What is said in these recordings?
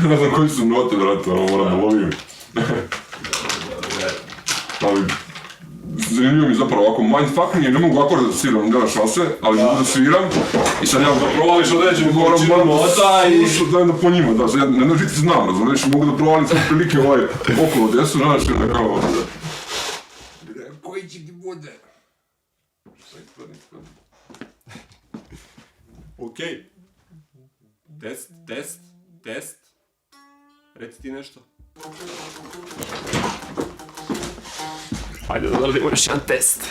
Ne znam koji su note, brate, moram da lovim. Ali, zanimljivo mi zapravo ovako mindfucking, ne mogu akorde da sviram, nema šanse, ali mogu da sviram i sad ja provališ određenu količinu nota i... Dajem da po njima, da, sad ja na jednoj žici znam, razumiješ, mogu da provalim sve prilike okolo desu, znaš, nekako... Koji će ti bude? Okej. Test. Reci ti nešto. Hajde da radimo još jedan test.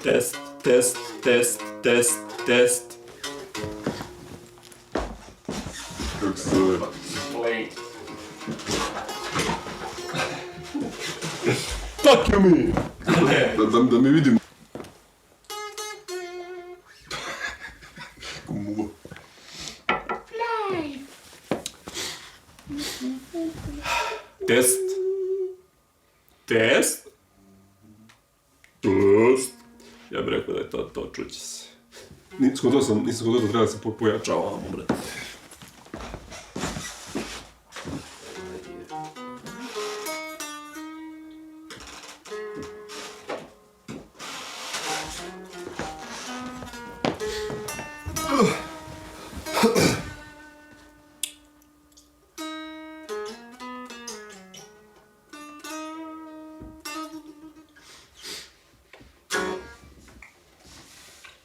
Test. Kako se zove? Play. Fuck you me! Da mi vidimo. Muva. Test. Ja bih rekao da je to čuće se. Nisam kod da treba da se pojačavamo, brate.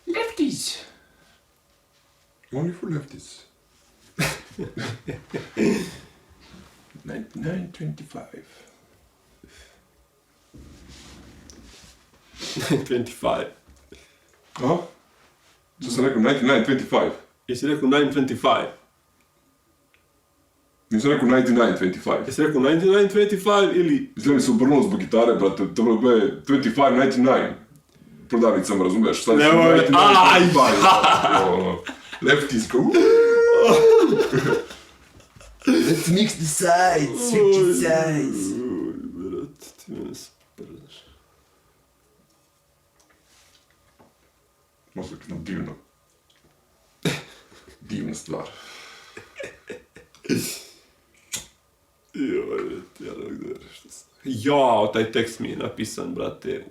Lefties! Only for lefties. 99.25. 25. Aha? Što sam rekao 99.25? Jesi rekao 9.25? Nisam rekao 99.25. Jesi rekao 99.25 ili... Izgleda mi se obrnulo zbog gitare, brate, to bilo je 25.99. Prodavnicama, razumiješ? Sad Nemoj, aj! Lefties go. Let's mix the sides, switch the sides. Brate, ti mene sprdaš. Mozakno divno. Divna stvar. Joj, brate, ja ne mogu da verujem što sam. Jao, taj tekst mi je napisan, brate,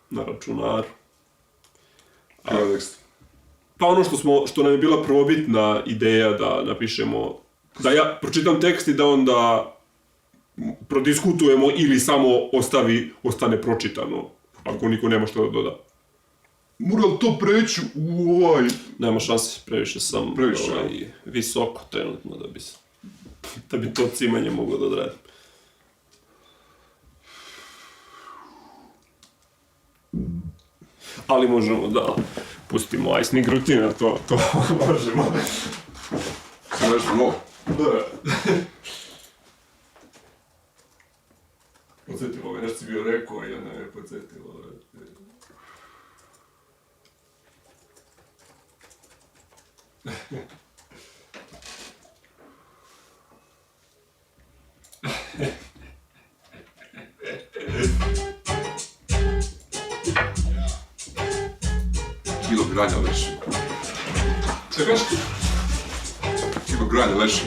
na računaru. Evo tekst. Pa ono što nam je bila prvobitna ideja da napišemo, da ja pročitam tekst i da onda prodiskutujemo ili samo ostane pročitano, ako niko nema što da doda. Mora li to preći u ovaj... Nema šanse, previše sam visoko trenutno da bi to cimanje moglo da odradim. Ali možemo da pustimo Ice Nig Rutina, to možemo. Sve nešto novo. Da. Podsjetilo me, nešto si bio rekao i ja ne podsjetilo. Kilo granja leši. Čekaš? Kilo granja leši.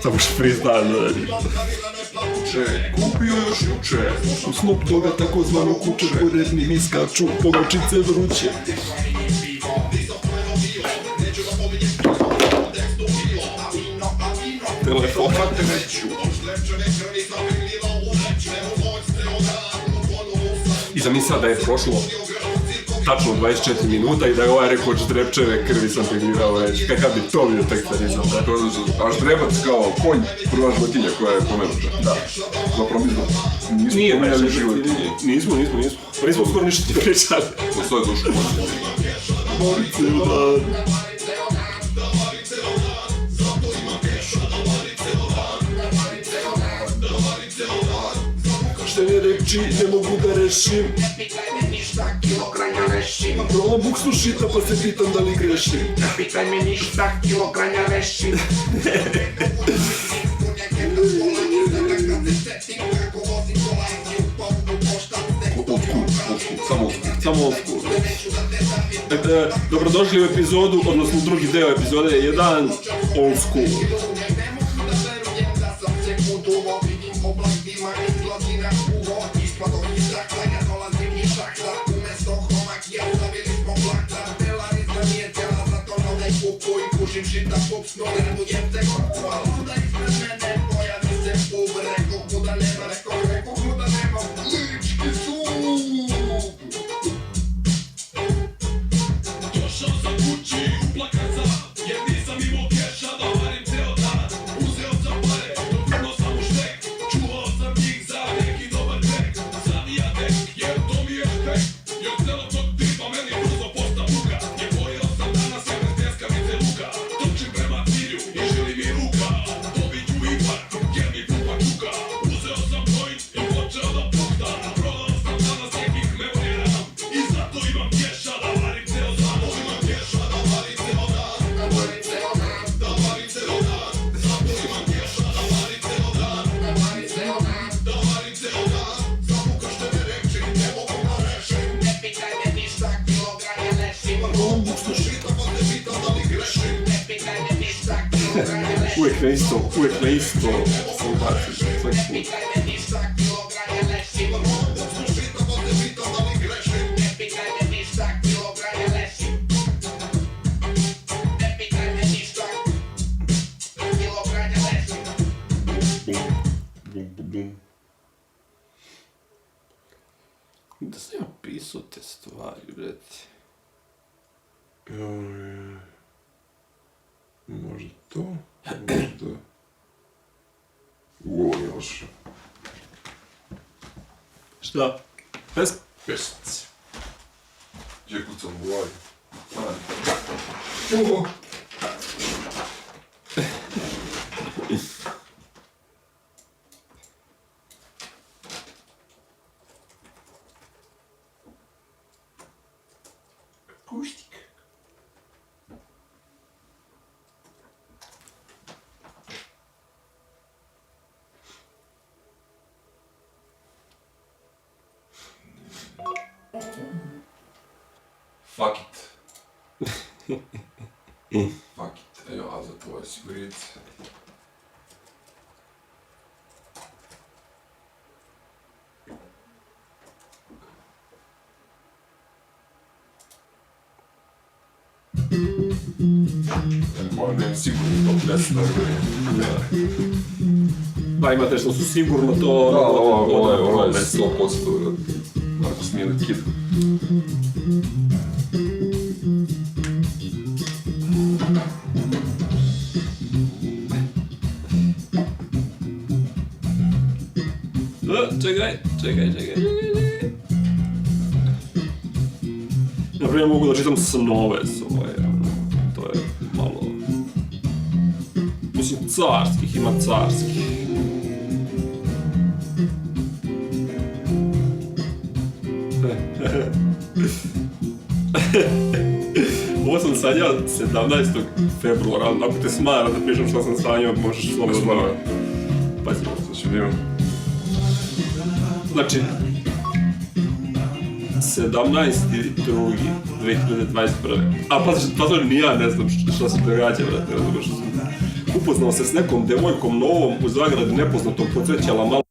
Samo što freestyle da radi. Kupio još juče. U Snoop Dogga takozvano kuće poredni mi skaču, pogačice vruće. Telefon. I zamisli sad da je prošlo tačno 24 minuta i da je ovaj rekao Ždrepčeve krvi sam pregledao već. Kakav bi to bio tekst da nisam da? A Ždrebac kao konj, prva životinja koja je pomenuta. Da. Zapravo mi nismo Nije pomenjali život. Nismo. Pa nismo skoro ništa ti pričali. To sve je došlo. Morice, da. kući, ne mogu da rešim. Ne pitaj me ništa, kilogranja rešim. Prola buksu šita pa se pitam da li grešim. Ne pitaj me ništa, kilogranja rešim. Samo old school. Dobrodošli u epizodu, odnosno drugi deo epizode 1, old school. Uvijek na isto sam bacio. Da sam ja pisao te stvari, breti. Možda to, možda... Ovo nije loše. Šta? Pesnici. Gdje kucam u glavi? Akustik. Fuck it. Fuck it. Evo, a za tvoje sigurice. Ne, sigurno to desno. Pa imate što su sigurno to... Da, ovo je 100%. Ako smije da kidu. Čekaj. Naprimjer, mogu da čitam snove svoje, to je malo... Mislim, carskih, ima carskih. Ovo sam sanjao 17. februara, ali ako te smara da pišem što sam sanjao, možeš slobodno... Pazi, Sad ću vidimo. znači... 17.2.2021. A pazi, ni ja ne znam što se događa, brate, razumiješ. Upoznao se s nekom devojkom novom u zagradi nepoznatom, podsjećala malo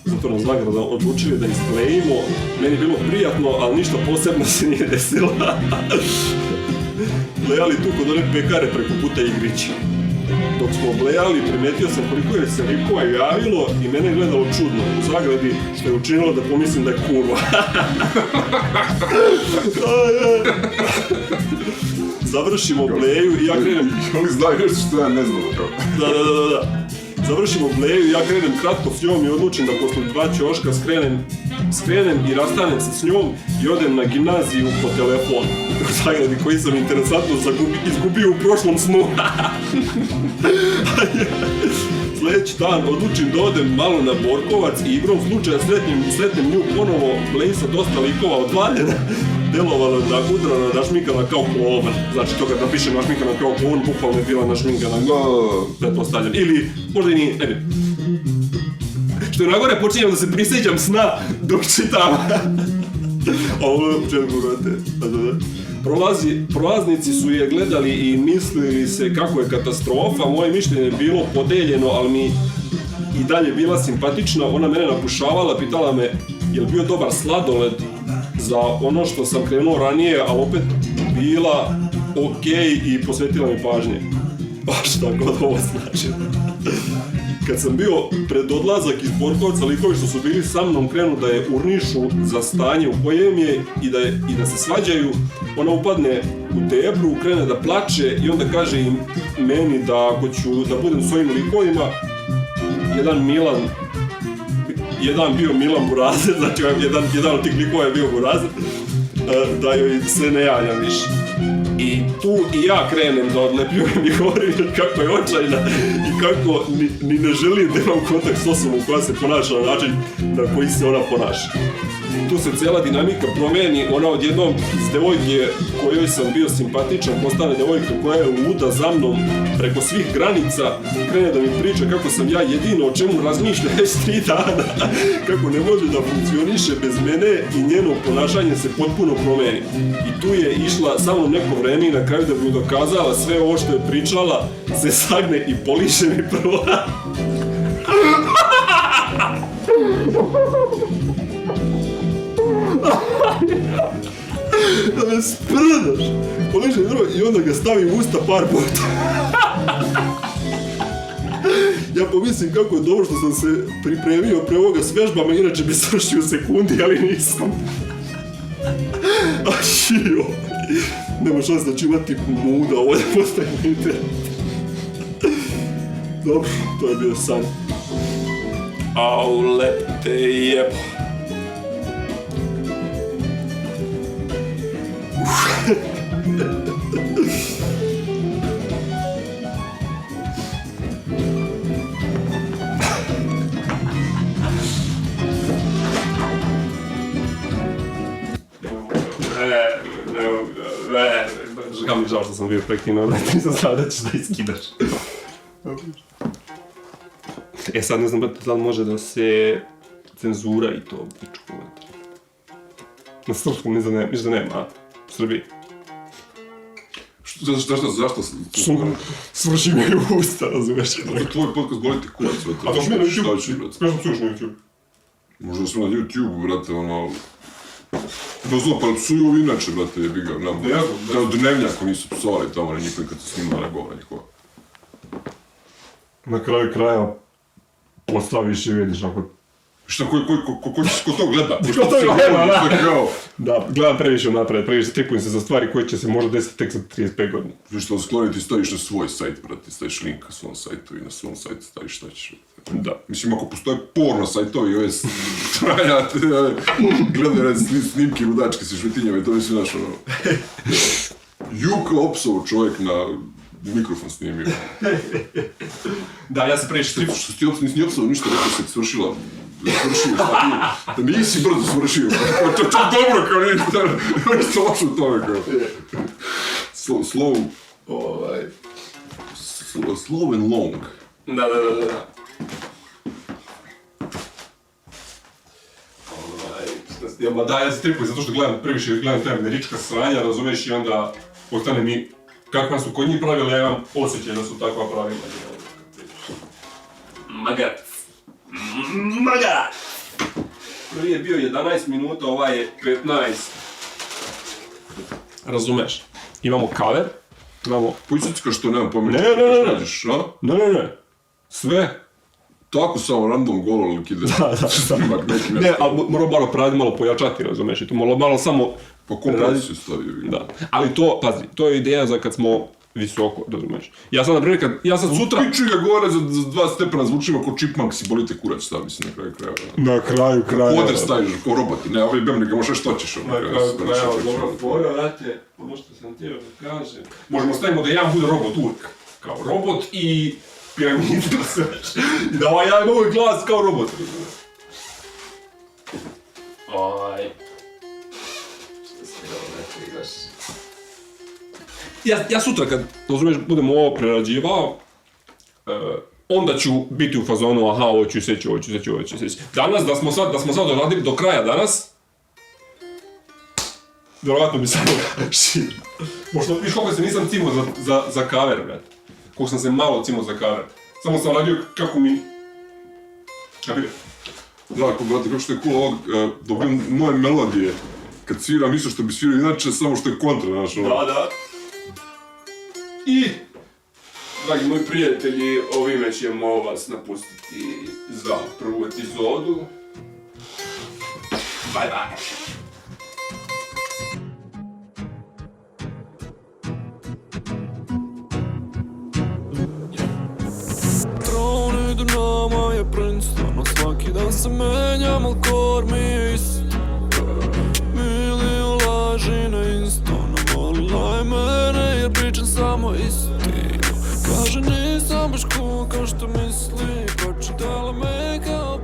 zatvornom zagradom, odlučili da isklejimo. Meni je bilo prijatno, ali ništa posebno se nije desilo. Blejali tu kod one pekare preko puta Igrića. Dok smo blejali, primetio sam koliko je se likova javilo i mene je gledalo čudno u zagradi, što je učinilo da pomislim da je kurva. Završimo bleju i ja krenem... Oni znaju nešto što ja ne znam kao. Da. Završimo bleju i ja krenem kratko s njom i odlučim da posle 2 ćoška skrenem i rastanem se s njom i odem na gimnaziju po telefon u zagradi koji sam interesantno izgubio u prošlom snu. Sljedeći dan odlučim da odem malo na Borkovac i igrom slučaja sretnem nju ponovo, Lejsa dosta likova odvaljena, delovala da udrana, našminkana kao klovan. Znači to kad napišem našminkana kao klovan, bukvalno je bila našminkana kao pretpostavljam. Ili možda i nije, ne. Što je nagore počinjem da se prisjećam sna dok čitam. Ovo je u početku, brate. Prolaznici su je gledali i mislili se kako je katastrofa, moje mišljenje je bilo podeljeno, ali mi i dalje bila simpatična, ona mene napušavala, pitala me je li bio dobar sladoled za ono što sam krenuo ranije, ali opet bila okej i posvetila mi pažnje. Baš šta god ovo znači. Kad sam bio pred odlazak iz Borkovca, likovi što su bili sa mnom krenu da je urnišu za stanje u kojem je i da se svađaju, ona upadne u debru, krene da plače i onda kaže im meni da ako ću da budem s ovim likovima, jedan bio Milan Burazer, znači jedan od tih likova je bio Burazer, da joj se ne javljam više. I tu i ja krenem da odlepljujem i govorim kako je očajna i kako ni ne želim da imam kontakt s osobom koja se ponaša na način na koji se ona ponaša. Tu se cijela dinamika promeni, ona odjednom iz devojke kojoj sam bio simpatičan postane devojka koja je luda za mnom preko svih granica, krene da mi priča kako sam ja jedino o čemu razmišlja već 3 dana, kako ne može da funkcioniše bez mene i njeno ponašanje se potpuno promeni. I tu je išla sa mnom neko vreme i na kraju da bi mi dokazala sve ovo što je pričala, se sagne i poliše mi prvo. Da me sprdaš, poliže mi prvo i onda ga stavi u usta par puta. Ja pomislim kako je dobro što sam se pripremio pre ovoga s vežbama, inače bi svršio u sekundi, ali nisam. A šio, nema šanse da ću imati muda, ovo da postavim internet. Dobro, to je bio san. Au, lep te jebo. Žao mi žao što sam bio prekinuo, da nisam znao da ćeš da iskidaš. Sad ne znam da li može da se cenzura i to pičku. Na srpskom mislim da nema, a? U Srbiji. Zašto? Svrši mi u usta, razumeš? Tvoj podcast boliti kurac, brate. A to mi na YouTube? Šta Kažem sluš na YouTube. Možda smo na YouTube, brate, ono... Dozlo, pa psuju ovi inače, brate, jebi ga, da od dnevnjaka nisu psovali tamo na njihovi kad se snimala na govora njihova. Na kraju kraja postaviš i vidiš ako... Šta, ko to gleda? Ko to gleda, da! Da, gledam previše napred, previše tripujem se za stvari koje će se možda desiti tek za 35 godina. Znaš što skloniti, staviš na svoj sajt, brate, staviš link na svom sajtu i na svom sajtu staviš šta ćeš. Da. Mislim, ako postoje porno sajtovi, ove traja, gledaju snimki ludačke sa švetinjama i to mislim, znaš, ono... Juka opsovo čovjek na mikrofon snimio. Da, ja se previše tripujem. Što ti nisi opsovo ništa rekao se ti svršila. Svršio, da nisi brzo svršio. To je dobro, kao ništa loše u tome, kao. Slow and long. Da. Ja se tripujem zato što previše gledam te američka sranja, razumeš, i onda ostane mi kakva su kod njih pravila, ja imam osjećaj da su takva pravila. Maga! Prvi je bio 11 minuta, ovaj je 15. Razumeš? Imamo cover, imamo... Pojčecka što nemam pameti. Ne. Sve. Tako samo random golo ili kide. Da. Ne, ali moramo malo praviti, malo pojačati, razumeš? I tu malo samo... Pa kompresiju stavio. Da. Ali to, pazi, to je ideja za kad smo visoko, razumeš? Ja sad sutra... Piču ga gore za 2 stepena zvučima ko Chipmunks i bolite kurac stavi se na kraju krajeva. Na kraju krajeva. Poder staviš kao roboti, ne, ovaj bem nego možeš što ćeš. Na kraju krajeva, dobro, tvoja, vrate, ono što sam htio da kažem. Možemo stavimo da jedan bude robot uvijek. Kao robot i piramide, i da ja imam ovaj glas kao robot. Ja sutra kad, razumiješ, budem ovo prerađivao, onda ću biti u fazonu, aha, ovo ću seći. Danas, da smo sad doradili do kraja danas, vjerovatno bi samo širo. Pošto, viš koliko se nisam cimao za cover, brate. Koliko sam se malo cimao za cover. Samo sam radio kako mi... Kapire? Da, brate, kako što je cool ovog, dobim nove melodije. Kad sviram isto što bi svirao inače, samo što je kontra, znaš, ono. Da. I, dragi moji prijatelji, ovime ćemo vas napustiti za prvu epizodu. Bye bye! Tron idu nama je Princeton, a svaki dan se menjam, al kor mi je isto. Milion laži na Instanu, volila je mene jer pričam samo istinu. Kaže nisam baš cool kao što misli, pročitala me kao